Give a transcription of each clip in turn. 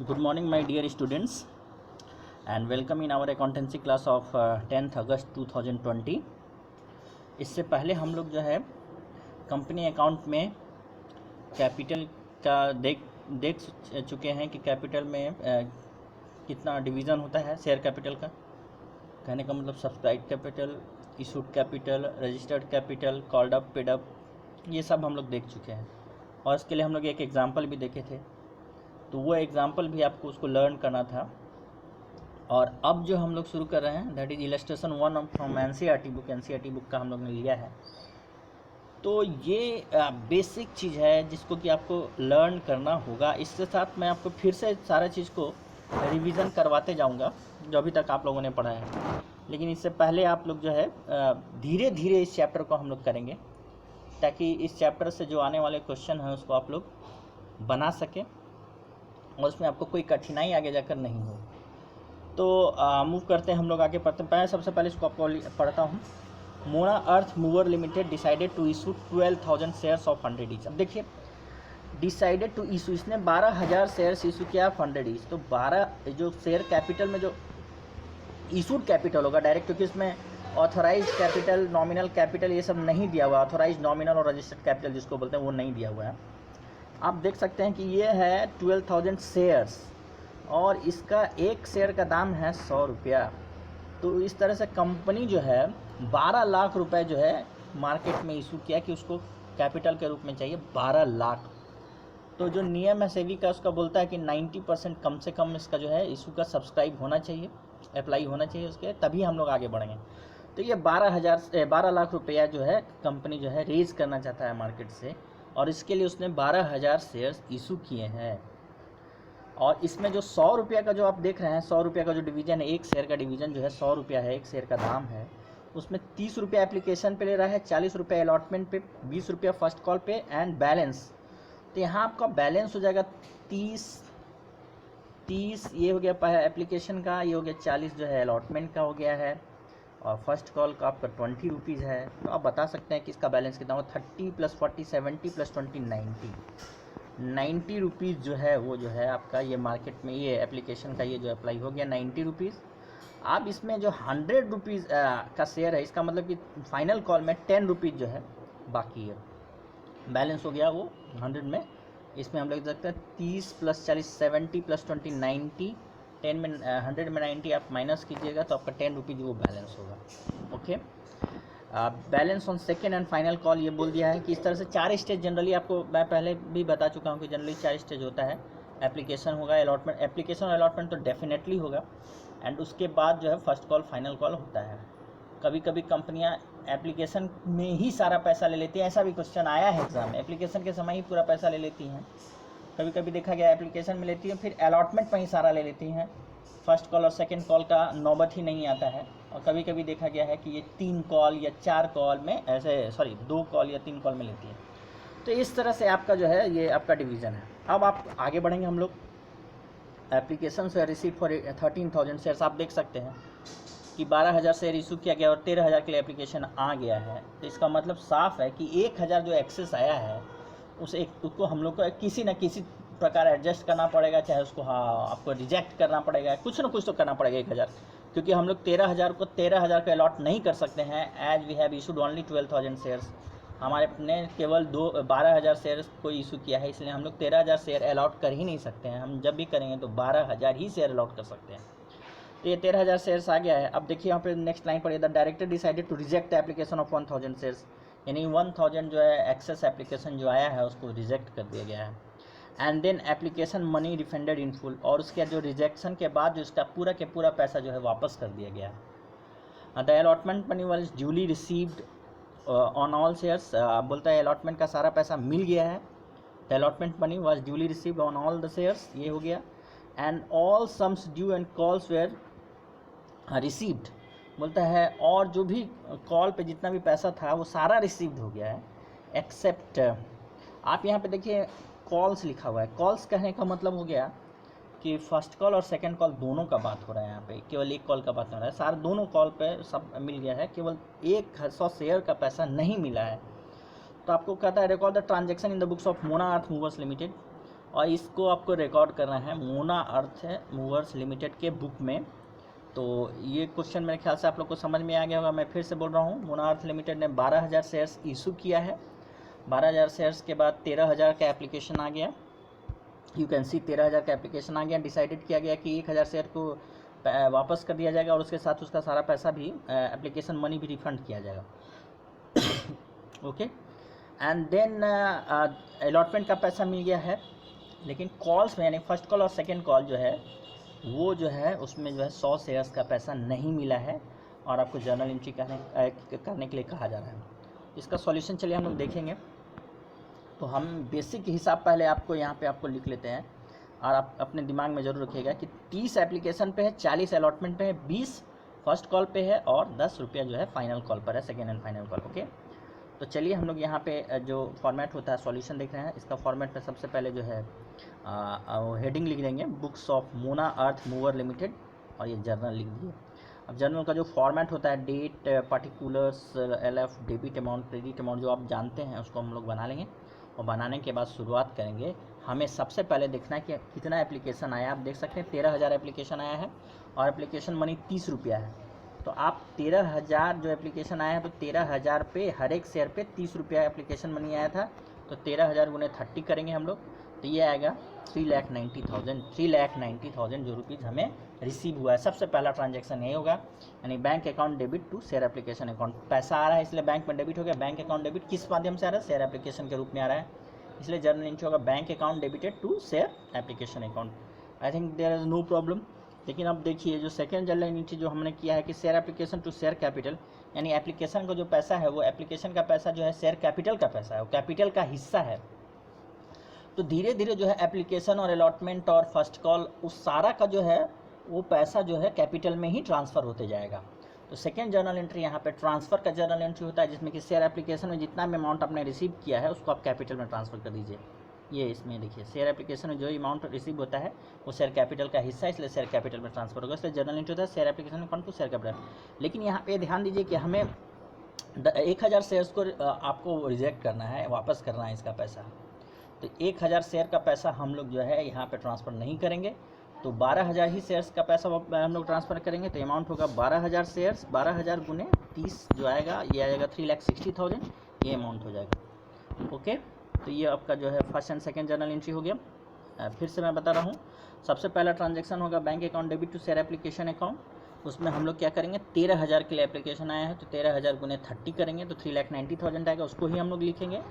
Good morning, my dear students, and welcome in our accountancy class of 10th August 2020. इससे पहले हम लोग जो है कंपनी अकाउंट में कैपिटल का देख चुके हैं कि कैपिटल में कितना डिवीज़न होता है शेयर कैपिटल का। कहने का मतलब subscribe capital, issued capital, registered capital, called up, paid up, ये सब हम लोग देख चुके हैं और इसके लिए हम लोग एक एग्जाम्पल भी देखे थे। तो वो एग्जाम्पल भी आपको उसको लर्न करना था। और अब जो हम लोग शुरू कर रहे हैं that is illustration 1 from NCERT book. NCERT book का हम लोग ने लिया है। तो ये बेसिक चीज़ है जिसको कि आपको लर्न करना होगा। इसके साथ मैं आपको फिर से सारा चीज़ को रिवीजन करवाते जाऊंगा जो अभी तक आप लोगों ने पढ़ा है। लेकिन इससे पहले आप लोग जो है धीरे धीरे इस चैप्टर को हम लोग करेंगे ताकि इस चैप्टर से जो आने वाले क्वेश्चन हैं उसको आप लोग बना सकें और उसमें आपको कोई कठिनाई आगे जाकर नहीं हो। तो मूव करते हैं हम लोग आगे पढ़ते हैं। पहले सबसे पहले इसको आपको पढ़ता हूँ। Mona Earth Mover Limited decided to issue 12,000 shares of 100 each. अब देखिए डिसाइडेड टू इशू, इसने 12,000 शेयर्स इशू किया 100 ईच। तो 12 जो शेयर कैपिटल में जो इशूड कैपिटल होगा डायरेक्ट, क्योंकि इसमें ऑथोराइज कैपिटल, नॉमिनल कैपिटल ये सब नहीं दिया हुआ। ऑथोराइज, नॉमिनल और रजिस्टर्ड कैपिटल जिसको बोलते हैं वो नहीं दिया हुआ है। आप देख सकते हैं कि ये है 12,000 शेयर्स और इसका एक शेयर का दाम है 100 रुपया। तो इस तरह से कंपनी जो है 12 लाख रुपए जो है मार्केट में इशू किया कि उसको कैपिटल के रूप में चाहिए 12 लाख। तो जो नियम है सेबी का उसका बोलता है कि 90% कम से कम इसका जो है इशू का सब्सक्राइब होना चाहिए, अप्लाई होना चाहिए उसके, तभी हम लोग आगे बढ़ेंगे। तो ये 12 लाख रुपया जो है कंपनी जो है रेज करना चाहता है मार्केट से और इसके लिए उसने 12,000 शेयर्स इशू किए हैं। और इसमें जो 100 रुपया का जो आप देख रहे हैं, 100 रुपया का जो डिवीज़न है, एक शेयर का डिवीज़न जो है 100 रुपया है, एक शेयर का दाम है। उसमें 30 रुपया एप्लीकेशन पे ले रहा है, 40 रुपया अलॉटमेंट पे, 20 रुपया फर्स्ट कॉल पे एंड बैलेंस। तो यहाँ आपका बैलेंस हो जाएगा 30 ये हो गया एप्लीकेशन का, ये हो गया 40 जो है अलॉटमेंट का हो गया है और फर्स्ट कॉल का आपका 20 रुपीज़ है। तो आप बता सकते हैं कि इसका बैलेंस कितना होगा। 30 + 40 70 + 20 90 रुपीज़ जो है वो जो है आपका ये मार्केट में ये एप्लीकेशन का ये जो अप्लाई हो गया 90 रुपीज़। अब इसमें जो 100 रुपीज़ का शेयर है, इसका मतलब कि फाइनल कॉल में 10 रुपीज़ जो है बाकी है, बैलेंस हो गया वो 100 में। इसमें हम लोग सकते हैं 30 + 40 70 + 20 90, 10 में 100 में 90 आप माइनस कीजिएगा तो आपका 10 रुपीज़ वो बैलेंस होगा। Okay, balance on second and final call ये बोल दिया है कि इस तरह से 4 स्टेज जनरली आपको मैं पहले भी बता चुका हूँ कि जनरली 4 स्टेज होता है। एप्लीकेशन होगा, अलॉटमेंट, एप्लीकेशन और अलॉटमेंट तो डेफिनेटली होगा एंड उसके बाद जो है फर्स्ट कॉल फाइनल कॉल होता है। कभी कभी कंपनियां एप्लीकेशन में ही सारा पैसा ले लेती हैं, ऐसा भी क्वेश्चन आया है एग्जाम में, एप्लीकेशन के समय ही पूरा पैसा ले लेती हैं। कभी कभी देखा गया एप्लीकेशन में लेती हैं फिर अलॉटमेंट में ही सारा ले लेती हैं, फर्स्ट कॉल और सेकंड कॉल का नौबत ही नहीं आता है। और कभी कभी देखा गया है कि ये 3 कॉल या 4 कॉल में ऐसे 2 कॉल या 3 कॉल में लेती है। तो इस तरह से आपका जो है ये आपका डिवीज़न है। अब आप आगे बढ़ेंगे हम लोग। एप्लीकेशन से रिसीव फॉर 13,000 शेयर्स, आप देख सकते हैं कि 12,000 शेयर इशू किया गया और 13,000 के लिए एप्लीकेशन आ गया है। तो इसका मतलब साफ है कि 1,000 जो एक्सेस आया है उसको हम लोग को किसी न किसी प्रकार एडजस्ट करना पड़ेगा, चाहे उसको आपको रिजेक्ट करना पड़ेगा, कुछ ना कुछ तो करना पड़ेगा 1,000, क्योंकि हम लोग 13,000 को अलॉट नहीं कर सकते हैं। As we have issued only 12,000 shares, हमारे ने केवल 12,000 शेयर्स को इशू किया है, इसलिए हम लोग 13,000 शेयर अलॉट कर ही नहीं सकते हैं। हम जब भी करेंगे तो 12,000 ही शेयर अलॉट कर सकते हैं। तो ये 13,000 शेयर्स आ गया है। अब देखिए यहाँ पे नेक्स्ट लाइन पढ़िए, the director decided to reject the application of 1,000 shares, यानी 1,000 जो है एक्सेस एप्लीकेशन जो आया है उसको रिजेक्ट कर दिया गया है। And then application money refunded in full, और उसके जो रिजेक्शन के बाद जो इसका पूरा के पूरा पैसा जो है वापस कर दिया गया है। The allotment money was duly received on all shares, बोलता है अलॉटमेंट का सारा पैसा मिल गया है। The allotment money was duly received on all the shares, ये हो गया। And all sums due and calls were received, बोलता है और जो भी कॉल पे जितना भी पैसा था वो सारा रिसीव्ड हो गया है एक्सेप्ट, आप यहाँ पे देखिए कॉल्स लिखा हुआ है। कॉल्स कहने का मतलब हो गया कि फर्स्ट कॉल और सेकंड कॉल दोनों का बात हो रहा है, यहाँ पे केवल एक कॉल का बात हो रहा है। सारे दोनों कॉल पे सब मिल गया है, केवल 100 शेयर का पैसा नहीं मिला है। तो आपको कहता है record the transaction in the books of Mona earth movers limited, और इसको आपको रिकॉर्ड करना है मोना अर्थ मूवर्स लिमिटेड के बुक में। तो ये क्वेश्चन मेरे ख्याल से आप लोग को समझ में आ गया होगा। मैं फिर से बोल रहा हूँ, मोना अर्थ लिमिटेड ने 12,000 शेयर्स इशू किया है। 12,000 शेयर्स के बाद 13,000 का एप्लीकेशन आ गया। यू कैन सी 13,000 का एप्लीकेशन आ गया। डिसाइडेड किया गया कि 1,000 शेयर को वापस कर दिया जाएगा और उसके साथ उसका सारा पैसा भी एप्लीकेशन मनी भी रिफंड किया जाएगा। ओके, एंड देन अलॉटमेंट का पैसा मिल गया है। लेकिन कॉल्स में यानी फर्स्ट कॉल और सेकंड कॉल जो है वो जो है उसमें जो है 100 शेयर्स का पैसा नहीं मिला है और आपको जर्नल एंट्री करने के लिए कहा जा रहा है। इसका सॉल्यूशन चलिए हम लोग देखेंगे। तो हम बेसिक हिसाब पहले आपको यहाँ पे आपको लिख लेते हैं और आप अपने दिमाग में ज़रूर रखिएगा कि 30 एप्लीकेशन पे है, 40 अलॉटमेंट पे है, 20 फर्स्ट कॉल पे है और 10 रुपया जो है फाइनल कॉल पर है, second and final call. Okay, तो चलिए हम लोग यहाँ पे जो फॉर्मेट होता है सॉल्यूशन देख रहे हैं। इसका फॉर्मेट में सबसे पहले जो है हेडिंग लिख देंगे books of Mona Earth Mover Limited और ये जर्नल लिख दिए। अब जर्नल का जो फॉर्मेट होता है date, particulars, LF, debit amount, credit amount जो आप जानते हैं उसको हम लोग बना लेंगे और बनाने के बाद शुरुआत करेंगे। हमें सबसे पहले देखना है कि कितना एप्लीकेशन आया। आप देख सकते हैं 13,000 एप्लीकेशन आया है और एप्लीकेशन मनी 30 रुपया है। तो आप 13,000 जो एप्लीकेशन आया है तो 13,000 पे हर एक शेयर पे 30 रुपया एप्लीकेशन मनी आया था। तो 13,000 गुने 30 करेंगे हम लोग तो ये आएगा 3,90,000 जो रुपीज़ हमें रिसीव हुआ है। सबसे पहला ट्रांजैक्शन यही होगा, यानी bank account debit to share application account. पैसा आ रहा है इसलिए बैंक में डेबिट हो गया। बैंक अकाउंट डेबिट किस माध्यम से आ रहा है? शेयर एप्लीकेशन के रूप में आ रहा है, इसलिए जर्नल एंट्री होगा bank account debited to share application account. I think there is no problem. लेकिन अब देखिए जो सेकेंड जर्नल एंट्री जो हमने किया है कि share application to share capital, यानी एप्लीकेशन का जो पैसा है वो एप्लीकेशन का पैसा जो है शेयर कैपिटल का पैसा है, वो कैपिटल का हिस्सा है। तो धीरे धीरे जो है एप्लीकेशन और अलॉटमेंट और फर्स्ट कॉल उस सारा का जो है वो पैसा जो है कैपिटल में ही ट्रांसफ़र होते जाएगा। तो सेकेंड जर्नल एंट्री यहाँ पे ट्रांसफ़र का जर्नल एंट्री होता है, जिसमें कि शेयर एप्लीकेशन में जितना भी अमाउंट आपने रिसीव किया है उसको आप कैपिटल में ट्रांसफ़र कर दीजिए। ये इसमें देखिए शेयर एप्लीकेशन में जो अमाउंट रिसीव होता है वो शेयर कैपिटल का हिस्सा है, इसलिए शेयर कैपिटल में ट्रांसफर होगा, इसलिए जर्नल एंट्री होता है share application account to share capital. लेकिन यहाँ पे ध्यान दीजिए कि हमें 1,000 शेयर्स को आपको रिजेक्ट करना है, वापस करना है इसका पैसा। तो 1,000 शेयर का पैसा हम लोग जो है यहाँ पे ट्रांसफ़र नहीं करेंगे, तो 12,000 ही शेयर्स का पैसा हम लोग ट्रांसफ़र करेंगे। तो अमाउंट होगा 12,000 शेयर्स, 12,000 गुने 30 जो आएगा ये आएगा 3,60,000, ये अमाउंट हो जाएगा। ओके, तो ये आपका जो है first and second journal entry हो गया। फिर से मैं बता रहा हूँ, सबसे पहला ट्रांजैक्शन होगा bank account debit to share application account. उसमें हम लोग क्या करेंगे, 13,000 के लिए एप्लीकेशन आया है तो 13,000 गुने 30 करेंगे तो 3,90,000 आएगा, उसको ही हम लोग लिखेंगे।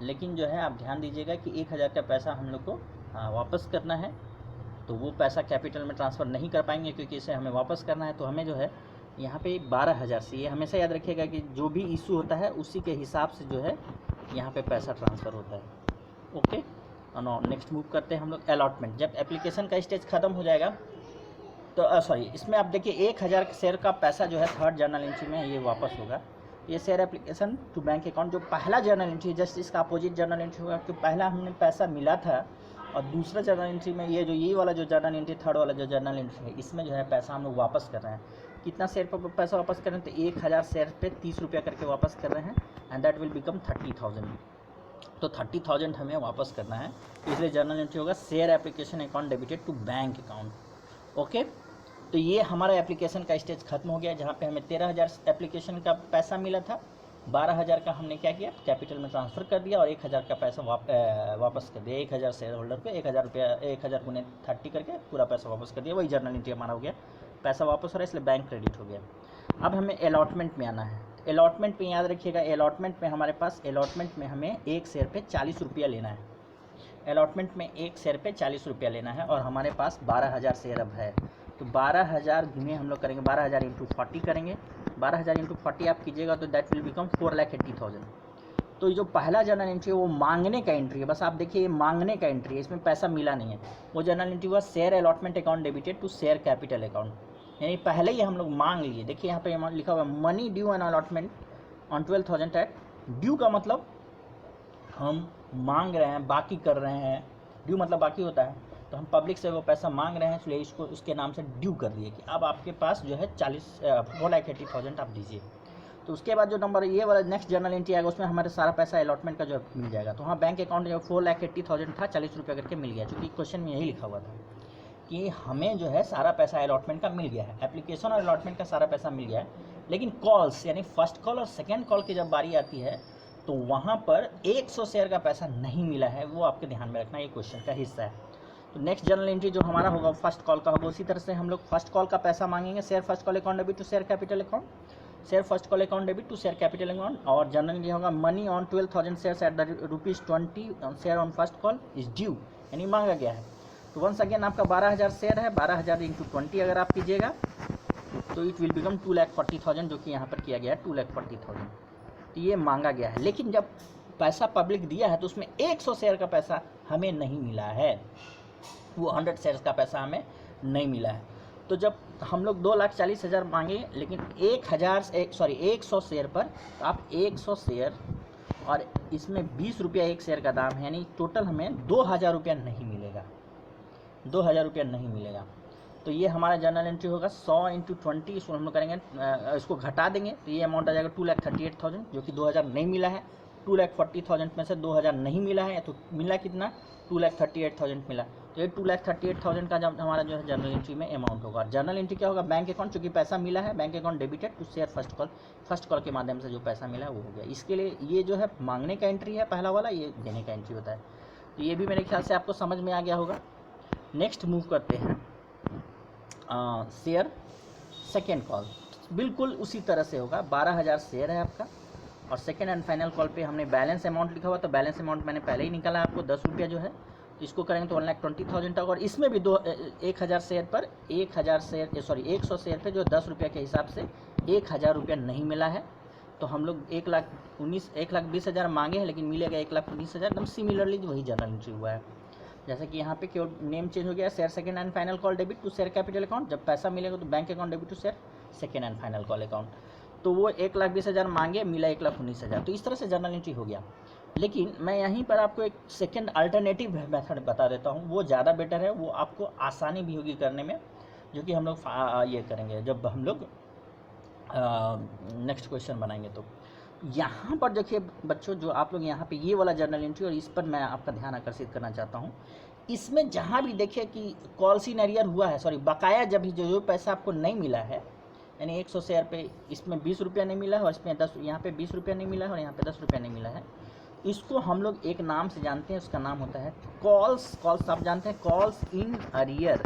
लेकिन जो है आप ध्यान दीजिएगा कि 1,000 का पैसा हम लोग को वापस करना है, तो वो पैसा कैपिटल में ट्रांसफ़र नहीं कर पाएंगे क्योंकि इसे हमें वापस करना है। तो हमें जो है यहाँ पे 12,000 से, ये हमेशा याद रखिएगा कि जो भी इशू होता है उसी के हिसाब से जो है यहाँ पे पैसा ट्रांसफ़र होता है। ओके, और नेक्स्ट मूव करते हैं हम लोग अलॉटमेंट। जब एप्लीकेशन का स्टेज ख़त्म हो जाएगा तो सॉरी, इसमें आप देखिए 1,000 शेयर का पैसा जो है थर्ड जर्नल एंट्री में ये वापस होगा। ये share application to bank account जो पहला जर्नल एंट्री, जस्ट इसका अपोजिट जर्नल एंट्री होगा कि पहला हमने पैसा मिला था और दूसरा जर्नल एंट्री में ये वाला जो जर्नल एंट्री, थर्ड वाला जो जर्नल एंट्री है, इसमें जो है पैसा हम लोग वापस कर रहे हैं। कितना शेयर पर पैसा वापस कर रहे हैं? तो 1,000 शेयर पे 30 रुपया करके वापस कर रहे हैं एंड दैट विल बिकम 30,000। तो 30,000 हमें वापस करना है, इसलिए जर्नल एंट्री होगा share application account debited to bank account. Okay, तो ये हमारा एप्लीकेशन का स्टेज खत्म हो गया, जहाँ पे हमें 13,000 एप्लीकेशन का पैसा मिला था, 12,000 का हमने क्या किया, कैपिटल में ट्रांसफ़र कर दिया और 1,000 का पैसा वापस कर दिया। 1,000 शेयर होल्डर को 1,000 रुपया, 1,000 गुने 30 करके पूरा पैसा वापस कर दिया। वही जर्नल एंट्री हमारा हो गया, पैसा वापस हो रहा है इसलिए बैंक क्रेडिट हो गया। अब हमें अलॉटमेंट में आना है। अलॉटमेंट में याद रखिएगा, अलॉटमेंट में हमारे पास अलॉटमेंट में हमें एक शेयर पे 40 रुपया लेना है। अलॉटमेंट में एक शेयर पे 40 रुपया लेना है और हमारे पास 12,000 शेयर अब है। तो 12,000 गुने हम लोग करेंगे, 12,000 इंटू 40 करेंगे। 12,000 इंटू 40 आप कीजिएगा तो दैट विल बिकम 4,80,000। तो जो पहला जर्नल एंट्री है वो मांगने का एंट्री है, बस आप देखिए ये मांगने का एंट्री है, इसमें पैसा मिला नहीं है। वो जर्नल एंट्री हुआ share allotment account debited to share capital account, यानी पहले ही हम लोग मांग लिए। देखिए यहाँ पे अमाउंट लिखा हुआ है money due and allotment on 12,000 at. Due का मतलब हम मांग रहे हैं, बाकी कर रहे हैं। ड्यू मतलब बाकी होता है, तो हम पब्लिक से वो पैसा मांग रहे हैं, इसलिए इसको उसके नाम से ड्यू कर दिए कि अब आपके पास जो है 4,80,000 आप दीजिए। तो उसके बाद जो नंबर ये वाला नेक्स्ट जर्नल एंट्री आएगा उसमें हमारे सारा पैसा अलॉटमेंट का जो मिल जाएगा। तो हाँ, बैंक अकाउंट जो 4,80,000 था, 40 रुपये करके मिल गया, क्योंकि क्वेश्चन में यही लिखा हुआ था कि हमें जो है सारा पैसा अलॉटमेंट का मिल गया है, एप्लीकेशन और अलॉटमेंट का सारा पैसा मिल गया है। लेकिन कॉल्स यानी फर्स्ट कॉल और सेकेंड कॉल की जब बारी आती है तो वहाँ पर 100 शेयर का पैसा नहीं मिला है, वो आपके ध्यान में रखना, ये क्वेश्चन का हिस्सा है। तो नेक्स्ट जर्नल एंट्री जो हमारा होगा फर्स्ट कॉल का होगा। उसी तरह से हम लोग फर्स्ट कॉल का पैसा मांगेंगे, share first call account debit to share capital account, share first call account debit to share capital account. और जर्नल एंट्री होगा money on 12,000 shares at the ₹20 share on first call is due, यानी मांगा गया है। तो once again आपका 12,000 share है, 12,000 into 20 अगर आप कीजिएगा तो इट विल बिकम 2,40,000, जो कि यहाँ पर किया गया है 2,40,000। तो ये मांगा गया है, लेकिन जब पैसा पब्लिक दिया है तो उसमें 100 शेयर का पैसा हमें नहीं मिला है, वो 100 शेयर्स का पैसा हमें नहीं मिला है। तो जब हम लोग 2,40,000 मांगे, लेकिन 100 शेयर पर, तो आप 100 शेयर और इसमें 20 रुपया एक शेयर का दाम है, यानी टोटल हमें 2,000 रुपया नहीं मिलेगा, 2,000 रुपया नहीं मिलेगा। तो ये हमारा जर्नल एंट्री होगा 100 इंटू 20, इसको हम लोग करेंगे, इसको घटा देंगे तो ये अमाउंट आ जाएगा 2,38,000, जो कि 2,000 नहीं मिला है। 2,40,000 में से 2,000 नहीं मिला है, तो मिला कितना, 2,38,000 मिला। तो ये 2,38,000 का जब हमारा जो है जर्नल एंट्री में अमाउंट होगा। जर्नल एंट्री क्या होगा, बैंक अकाउंट, चूँकि पैसा मिला है, bank account debited to share first call के माध्यम से जो पैसा मिला है वो हो गया। इसके लिए ये जो है मांगने का एंट्री है पहला वाला, ये देने का एंट्री होता है। तो ये भी मेरे ख्याल से आपको समझ में आ गया होगा। नेक्स्ट मूव करते हैं शेयर सेकेंड कॉल, बिल्कुल उसी तरह से होगा। 12,000 शेयर है आपका, और सेकेंड एंड फाइनल कॉल पे हमने बैलेंस अमाउंट लिखा हुआ, तो बैलेंस अमाउंट मैंने पहले ही निकाला आपको 10 रुपया जो है, तो इसको करेंगे तो 1,20,000 होगा। और इसमें भी 1,000 शेयर पर 1,000 शेयर 100 शेयर पे जो 10 रुपया के हिसाब से 1,000 रुपया नहीं मिला है। तो हम लोग 1,20,000 मांगे हैं, लेकिन मिलेगा 1,19,000। एकदम सिमिलरली वही जर्नल एंट्री हुआ है, जैसे कि यहाँ पे केवल नेम चेंज हो गया, share second and final call debit to share capital account. जब पैसा मिलेगा तो bank account debit to share second and final call account. तो वो 1,20,000 मांगे, मिला 1,19,000। तो इस तरह से जर्नल एंट्री हो गया। लेकिन मैं यहीं पर आपको एक सेकेंड अल्टरनेटिव मेथड बता देता हूँ, वो ज़्यादा बेटर है, वो आपको आसानी भी होगी करने में, जो कि हम लोग ये करेंगे जब हम लोग नेक्स्ट क्वेश्चन बनाएंगे। तो यहाँ पर देखिए बच्चों, जो आप लोग यहाँ पे ये वाला जर्नल एंट्री, और इस पर मैं आपका ध्यान आकर्षित करना चाहता हूँ। इसमें जहाँ भी देखिए कि कॉल इन एरियर हुआ है, सॉरी बकाया, जब भी जो पैसा आपको नहीं मिला है, यानी 100 शेयर पे इसमें 20 रुपया नहीं मिला है, और इसमें 10, यहाँ पे 20 रुपया नहीं मिला है, और यहाँ पे 10 रुपया नहीं मिला है। इसको हम लोग एक नाम से जानते हैं, उसका नाम होता है कॉल्स आप जानते हैं, calls in arrear.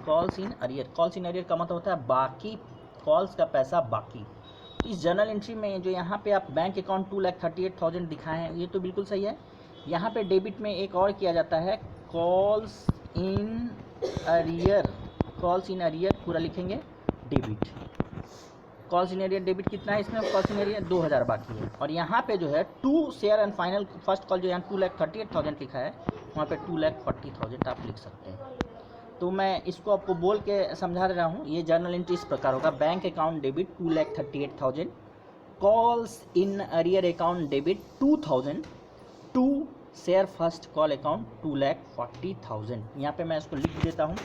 Calls in arrear का मतलब होता है बाकी, कॉल्स का पैसा बाकी। इस जर्नल एंट्री में जो यहाँ पे आप बैंक अकाउंट 2,38,000 दिखाए हैं, ये तो बिल्कुल सही है। यहाँ पे डेबिट में एक और किया जाता है, कॉल्स इन अरियर पूरा लिखेंगे debit. Calls in arrear debit कितना है इसमें, कॉल्स इन अरियर 2,000 बाकी है। और यहाँ पे जो है to share and final first call जो यहाँ 2,38,000 लिखा है, वहाँ पे 2,40,000 आप लिख सकते हैं। तो मैं इसको आपको बोल के समझा रहा हूँ। ये जर्नल एंट्री इस प्रकार होगा, bank account debit 2,38,000, calls in arrear account debit 2,000 to share first call account 2,40,000। यहाँ पे मैं इसको लिख देता हूँ।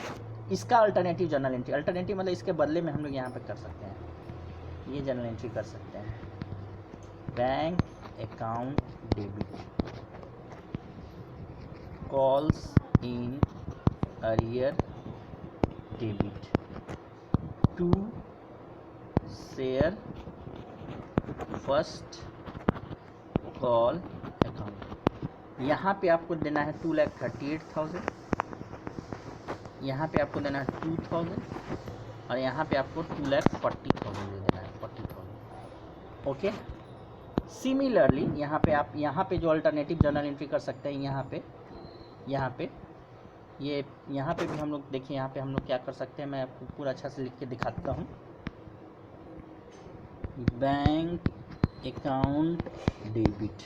इसका अल्टरनेटिव जर्नल एंट्री, अल्टरनेटिव मतलब इसके बदले में हम लोग यहाँ पे कर सकते हैं, ये जर्नल एंट्री कर सकते हैं, bank account debit calls in arrear debit to share first call account. यहाँ पे आपको देना है 2,38,000, यहाँ पे आपको देना है 2,000, और यहाँ पे आपको 2,40,000 दे देना है, 40,000। ओके, सिमिलरली यहाँ पे आप जो अल्टरनेटिव जर्नल एंट्री कर सकते हैं, यहाँ पे यहाँ पे भी हम लोग देखिए, यहाँ पे हम लोग क्या कर सकते हैं, मैं आपको पूरा अच्छा से लिख के दिखाता हूँ। बैंक अकाउंट डेबिट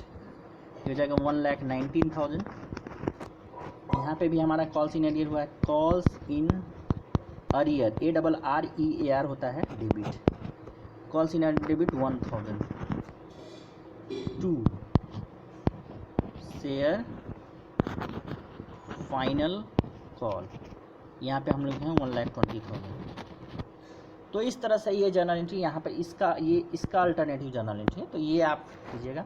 हो जाएगा 1,19,000। यहाँ पे भी हमारा कॉल्स इन अरियर हुआ है, कॉल्स इन अरियर ARREAR होता है debit, calls in arrear debit 1,000 to share final call, यहाँ पे हम लोग हैं 1,20,000। तो इस तरह से ये जर्नल एंट्री यहाँ पे इसका अल्टरनेटिव जर्नल एंट्री है, तो ये आप कीजिएगा।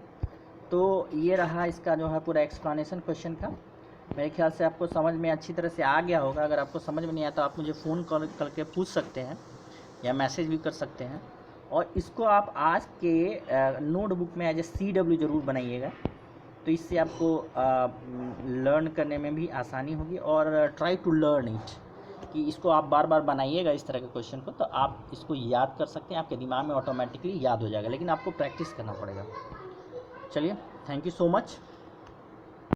तो ये रहा इसका जो है पूरा एक्सप्लेनेशन क्वेश्चन का। मेरे ख्याल से आपको समझ में अच्छी तरह से आ गया होगा। अगर आपको समझ में नहीं आता तो आप मुझे फ़ोन करके पूछ सकते हैं या मैसेज भी कर सकते हैं। और इसको आप आज के नोटबुक में एज ए CW ज़रूर बनाइएगा, तो इससे आपको लर्न करने में भी आसानी होगी। और ट्राई टू लर्न इट, कि इसको आप बार बार बनाइएगा इस तरह के क्वेश्चन को, तो आप इसको याद कर सकते हैं, आपके दिमाग में ऑटोमेटिकली याद हो जाएगा, लेकिन आपको प्रैक्टिस करना पड़ेगा। चलिए, थैंक यू सो मच।